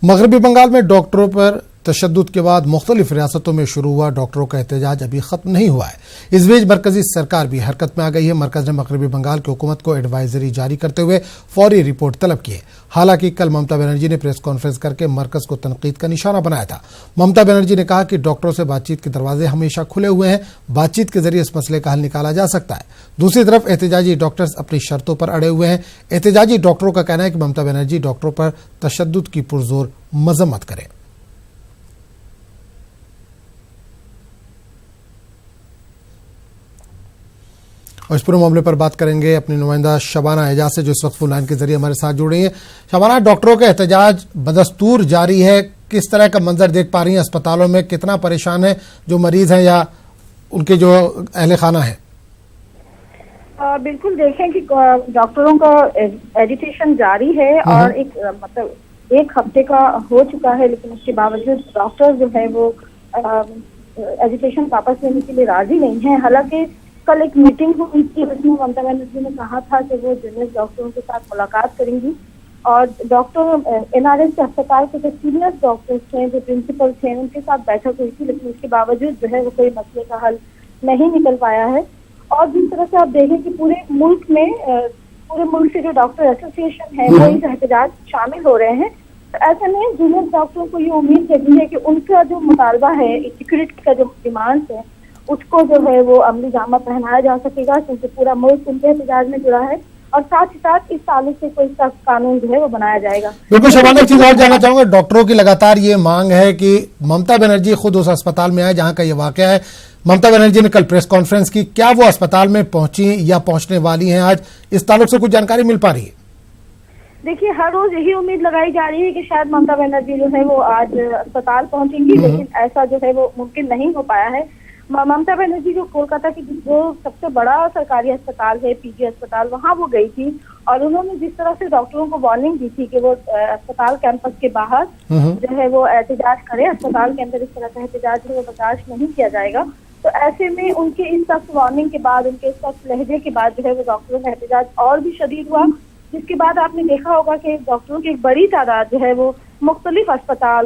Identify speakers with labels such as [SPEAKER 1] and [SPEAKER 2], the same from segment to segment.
[SPEAKER 1] मगरबी बंगाल में डॉक्टरों पर तशद्दुद के बाद मुख्तलिफ रियासतों में शुरू हुआ डॉक्टरों का एहतजाज अभी खत्म नहीं हुआ है। इस बीच मरकजी सरकार भी हरकत में आ गई है। मरकज ने मगरबी बंगाल की हुकूमत को एडवाइजरी जारी करते हुए फौरी रिपोर्ट तलब की है। हालांकि कल ममता बनर्जी ने प्रेस कॉन्फ्रेंस करके मरकज को तनकीद का निशाना बनाया था। ममता बनर्जी ने कहा कि डॉक्टरों से बातचीत के दरवाजे हमेशा खुले हुए हैं, बातचीत के जरिए इस मसले का हल निकाला जा सकता है। दूसरी तरफ एहतजाजी डॉक्टर्स अपनी शर्तों पर अड़े हुए हैं। एहतजाजी डॉक्टरों का कहना है कि ममता बनर्जी डॉक्टरों पर तशद्दुद की पुरजोर मजम्मत करें। और इस पूरे मामले पर बात करेंगे अपनी नुमाइंदा शबाना एजाज से, जो इस वक्त फोन लाइन के जरिए हमारे साथ जुड़ रही हैं। शबाना, डॉक्टरों का एहतजाज बदस्तूर जारी है, किस तरह का मंजर देख पा रही हैं अस्पतालों में? कितना परेशान है जो मरीज हैं या उनके जो अहले खाना है?
[SPEAKER 2] बिल्कुल, देखें कि डॉक्टरों का एजिटेशन जारी है और एक हफ्ते का हो चुका है, लेकिन उसके बावजूद डॉक्टर जो है वो एजिटेशन वापस लेने के लिए राजी नहीं है। हालांकि कल एक मीटिंग हुई थी, उसमें ममता बनर्जी ने कहा था कि वो जूनियर डॉक्टरों के साथ मुलाकात करेंगी और डॉक्टर एनआरएस के अस्पताल के जो सीनियर डॉक्टर्स थे, जो प्रिंसिपल थे, उनके साथ बैठक हुई थी, लेकिन उसके बावजूद जो है वो कोई मसले का हल नहीं निकल पाया है। और जिस तरह से आप देखें कि पूरे मुल्क से जो डॉक्टर एसोसिएशन है वो इस एहतजाज शामिल हो रहे हैं, तो ऐसे में जूनियर डॉक्टरों को ये उम्मीद जगी है कि उनका जो मुतालबा है, सिक्योरिटी का जो डिमांड्स है, उसको जो है वो अमली जामा पहनाया जा सकेगा, क्योंकि पूरा मुल्क उनके एहतजाज में जुड़ा है। और साथ ही साथ इस ताल्लुक से कोई सख्त कानून जो है वो बनाया जाएगा।
[SPEAKER 1] बिल्कुल शबाना, एक चीज और जानना चाहूंगा, डॉक्टरों की लगातार ये मांग है कि ममता बनर्जी खुद उस अस्पताल में आए जहां का ये वाकया है। ममता बनर्जी ने कल प्रेस कॉन्फ्रेंस की, क्या वो अस्पताल में पहुंची या पहुंचने वाली हैं आज? इस ताल्लुक से कुछ जानकारी मिल पा रही है?
[SPEAKER 2] देखिए, हर रोज यही उम्मीद लगाई जा रही है कि शायद ममता बनर्जी जो है वो आज अस्पताल पहुंचेंगी, लेकिन ऐसा जो है वो मुमकिन नहीं हो पाया है। ममता बनर्जी जो कोलकाता की जो सबसे बड़ा सरकारी अस्पताल है, पीजी अस्पताल, वहां वो गई थी और उन्होंने जिस तरह से डॉक्टरों को वार्निंग दी थी कि वो अस्पताल कैंपस के बाहर जो है वो एहतजाज करे, अस्पताल के अंदर इस तरह का एहतजाज जो बर्दाश्त नहीं किया जाएगा। तो ऐसे में उनके इस सख्त वार्निंग के बाद, उनके सख्त लहजे के बाद जो है वो डॉक्टरों का एहतजाज और भी शदीद हुआ, जिसके बाद आपने देखा होगा कि डॉक्टरों की एक बड़ी तादाद जो है वो मुख्तलिफ अस्पताल,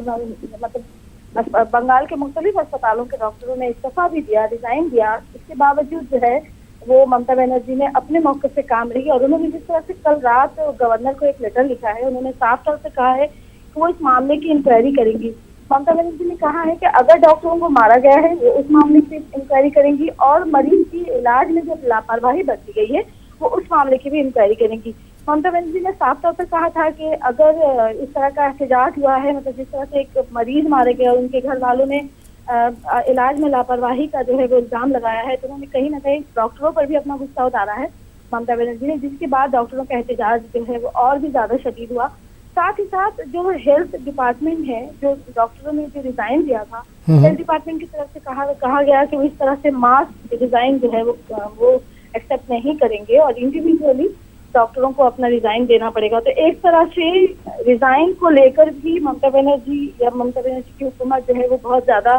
[SPEAKER 2] मतलब बंगाल के मुख्तलिफ अस्पतालों के डॉक्टरों ने इस्तीफा भी दिया, रिजाइन दिया। इसके बावजूद जो है वो ममता बनर्जी ने अपने मौके से काम रही और उन्होंने जिस तरह से कल रात गवर्नर को एक लेटर लिखा है, उन्होंने साफ तौर से कहा है कि वो इस मामले की इंक्वायरी करेंगी। ममता बनर्जी ने कहा है कि अगर डॉक्टरों को मारा गया है वो उस मामले की इंक्वायरी करेंगी और मरीज की इलाज में जो लापरवाही बरती गई है वो उस मामले की भी इंक्वायरी करेंगी। ममता बनर्जी ने साफ तौर पर कहा था कि अगर इस तरह का एहतजाज हुआ है, मतलब जिस तरह से एक मरीज मारे गए और उनके घर वालों ने इलाज में लापरवाही का जो है वो इल्जाम लगाया है, तो उन्होंने कहीं ना कहीं डॉक्टरों पर भी अपना गुस्सा उतारा है ममता बनर्जी ने, जिसके बाद डॉक्टरों का एहतजाज जो है वो और भी ज्यादा शदीद हुआ। साथ ही साथ जो हेल्थ डिपार्टमेंट है, जो डॉक्टरों ने जो रिजाइन दिया था, हेल्थ डिपार्टमेंट की तरफ से कहा गया कि वो इस तरह से मास रिजाइन जो है वो एक्सेप्ट नहीं करेंगे और इंडिविजुअली डॉक्टरों को अपना रिजाइन देना पड़ेगा। तो एक तरह से रिजाइन को लेकर भी ममता बनर्जी की हुकूमत जो है वो बहुत ज्यादा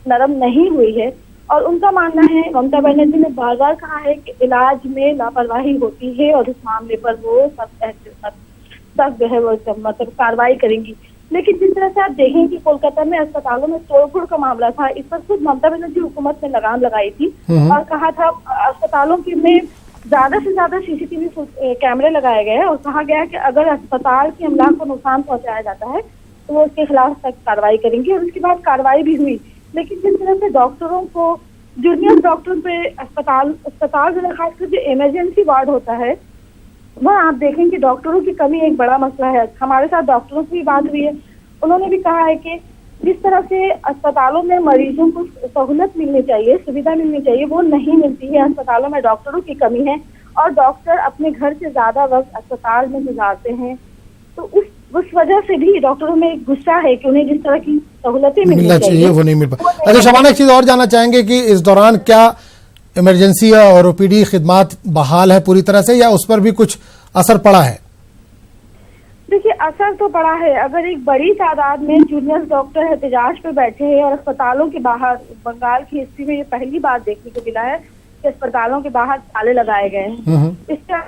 [SPEAKER 2] नरम नहीं हुई है और उनका मानना है, ममता बनर्जी ने बार बार कहा है कि इलाज में लापरवाही होती है और इस मामले पर वो सब जो है वो मतलब कार्रवाई करेंगी। लेकिन जिस तरह से आप देखें कि कोलकाता में अस्पतालों में तोड़फोड़ का मामला था, इस पर खुद ममता बनर्जी हुकूमत ने लगाम लगाई थी और कहा था अस्पतालों में ज्यादा से ज्यादा सीसीटीवी कैमरे लगाए गए और कहा गया कि अगर अस्पताल के अमला को नुकसान पहुंचाया जाता है तो वो उसके खिलाफ सख्त कार्रवाई करेंगे और उसके बाद कार्रवाई भी हुई। लेकिन जिस तरह से डॉक्टरों को, जूनियर डॉक्टरों पे अस्पताल जो खासकर जो इमरजेंसी वार्ड होता है, वह आप देखें कि डॉक्टरों की कमी एक बड़ा मसला है। हमारे साथ डॉक्टरों से भी बात हुई है, उन्होंने भी कहा है कि जिस तरह से अस्पतालों में मरीजों को सहूलत मिलनी चाहिए, सुविधा मिलनी चाहिए, वो नहीं मिलती है। अस्पतालों में डॉक्टरों की कमी है और डॉक्टर अपने घर से ज्यादा वक्त अस्पताल में गुजारते हैं, तो उस वजह से भी डॉक्टरों में एक गुस्सा है कि उन्हें जिस तरह की सहूलतें मिलनी चाहिए
[SPEAKER 1] वो नहीं मिल पा। अच्छा शबाना, एक चीज और जानना चाहेंगे कि इस दौरान क्या इमरजेंसी और ओपीडी खिदमात बहाल है पूरी तरह से या उस पर भी कुछ असर पड़ा है?
[SPEAKER 2] देखिए, असर तो पड़ा है। अगर एक बड़ी तादाद में जूनियर डॉक्टर एहतजाज पे बैठे हैं और अस्पतालों के बाहर, बंगाल की हिस्ट्री में ये पहली बार देखने को मिला है कि अस्पतालों के बाहर ताले लगाए गए हैं। इसका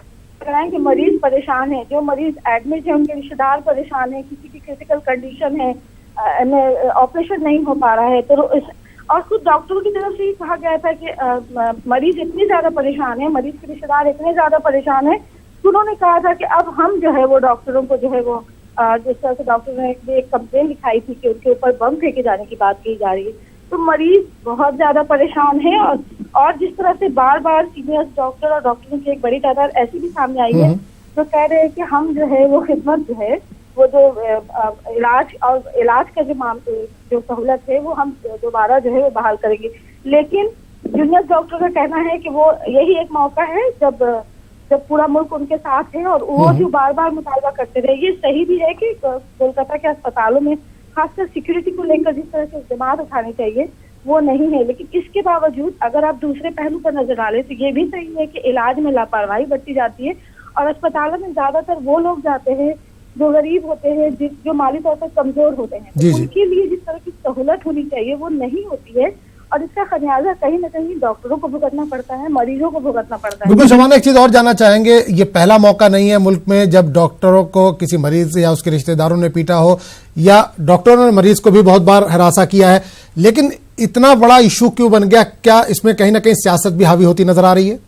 [SPEAKER 2] रहा है कि मरीज परेशान है, जो मरीज एडमिट है उनके रिश्तेदार परेशान है, किसी की क्रिटिकल कंडीशन है, ऑपरेशन नहीं हो पा रहा है, तो और खुद डॉक्टरों की तरफ से ही कहा गया था कि मरीज इतने ज्यादा परेशान है, मरीज के रिश्तेदार इतने ज्यादा परेशान है, तो उन्होंने कहा था कि अब हम जो है वो डॉक्टरों को जो है वो जिस तरह से डॉक्टर ने एक कंप्लेन लिखाई थी कि उनके ऊपर बम फेंके जाने की बात कही जा रही है, तो मरीज बहुत ज्यादा परेशान है। और जिस तरह से बार बार सीनियर डॉक्टर और डॉक्टरों की एक बड़ी तादाद ऐसी भी सामने आई है जो कह रहे हैं कि हम जो है वो खिदमत जो है वो जो इलाज का जो सहूलत है वो हम दोबारा जो है वो बहाल करेंगे। लेकिन जूनियर डॉक्टर का कहना है कि वो यही एक मौका है जब पूरा मुल्क उनके साथ है और वो जो बार बार मुतालबा करते रहे। ये सही भी है कि कोलकाता के अस्पतालों में खासकर सिक्योरिटी को लेकर जिस तरह से इक़दाम उठाने चाहिए वो नहीं है, लेकिन इसके बावजूद अगर आप दूसरे पहलू पर नजर डालें तो ये भी सही है कि इलाज में लापरवाही बरती जाती है और अस्पतालों में ज्यादातर वो लोग जाते हैं जो गरीब होते हैं, जो माली तौर पर कमजोर होते हैं, तो उनके लिए जिस तरह की सहूलत होनी चाहिए वो नहीं होती है और इसका खमियाजा कहीं ना कहीं डॉक्टरों को भुगतना पड़ता है, मरीजों को भुगतना पड़ता है।
[SPEAKER 1] बिल्कुल शबाना, एक चीज और जानना चाहेंगे, ये पहला मौका नहीं है मुल्क में जब डॉक्टरों को किसी मरीज या उसके रिश्तेदारों ने पीटा हो या डॉक्टरों ने मरीज को भी बहुत बार हरासा किया है, लेकिन इतना बड़ा इशू क्यों बन गया? क्या इसमें कहीं ना कहीं सियासत भी हावी होती नजर आ रही है?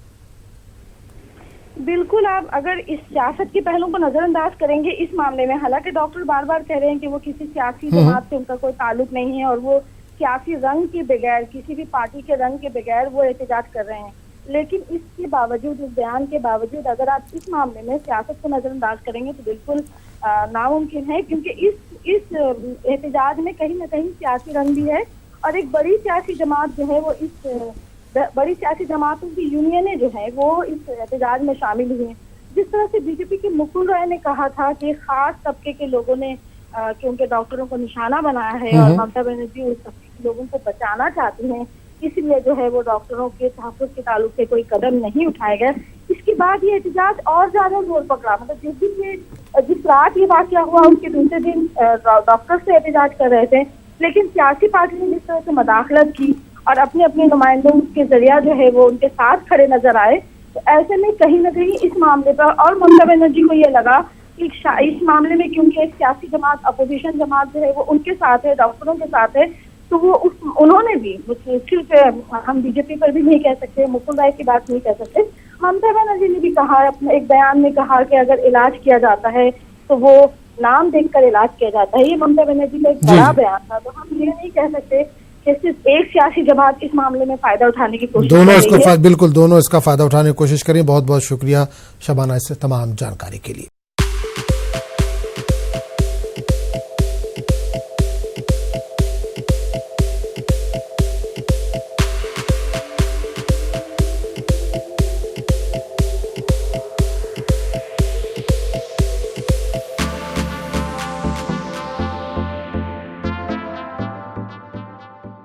[SPEAKER 2] बिल्कुल, आप अगर इस सियासत के पहलू को नजरअंदाज करेंगे इस मामले में, हालांकि डॉक्टर बार बार कह रहे हैं कि वो किसी सियासी जमात से उनका कोई ताल्लुक नहीं है और वो सियासी रंग के बगैर, किसी भी पार्टी के रंग के बगैर वो एहतजाज कर रहे हैं, लेकिन इसके बावजूद, इस बयान के बावजूद अगर आप इस मामले में सियासत को नजरअंदाज करेंगे तो बिल्कुल नामुमकिन है, क्योंकि इस एहतजाज में कहीं ना कहीं सियासी रंग भी है और एक बड़ी सियासी जमात जो है वो बड़ी सियासी जमातों की यूनियनें जो है वो इस एहतजाज में शामिल हुई हैं। जिस तरह से बीजेपी के मुकुल राय ने कहा था कि खास तबके के लोगों ने क्योंकि डॉक्टरों को निशाना बनाया है और ममता बनर्जी उस तबके के लोगों को बचाना चाहती हैं, इसलिए जो है वो डॉक्टरों के तहफ़्फ़ुज़ के ताल्लुक से कोई कदम नहीं उठाया गया। इसके बाद ये एहतजाज और ज्यादा जोर पकड़ा, मतलब जिस रात ये वाक़या हुआ उसके दूसरे दिन डॉक्टर से एहतजाज कर रहे थे, लेकिन सियासी पार्टी ने जिस तरह से मदाखलत की और अपने अपने नुमाइंदों के जरिया जो है वो उनके साथ खड़े नजर आए, तो ऐसे में कहीं ना कहीं इस मामले पर और ममता बनर्जी को ये लगा कि इस मामले में क्योंकि एक सियासी जमात, अपोजिशन जमात जो है वो उनके साथ है, डॉक्टरों के साथ है, तो वो उन्होंने भी, सिर्फ हम बीजेपी पर भी नहीं कह सकते, मुकुल राय की बात नहीं कह सकते, ममता बनर्जी ने भी कहा, अपने एक बयान में कहा कि अगर इलाज किया जाता है तो वो नाम देखकर इलाज किया जाता है। ये ममता बनर्जी का एक बड़ा बयान था, तो हम ये नहीं कह सकते कि सिर्फ एक सियासी जमात इस मामले में फायदा उठाने की कोशिश
[SPEAKER 1] दोनों इसको बिल्कुल दोनों इसका फायदा उठाने की कोशिश करें। बहुत बहुत शुक्रिया शबाना इस तमाम जानकारी के लिए।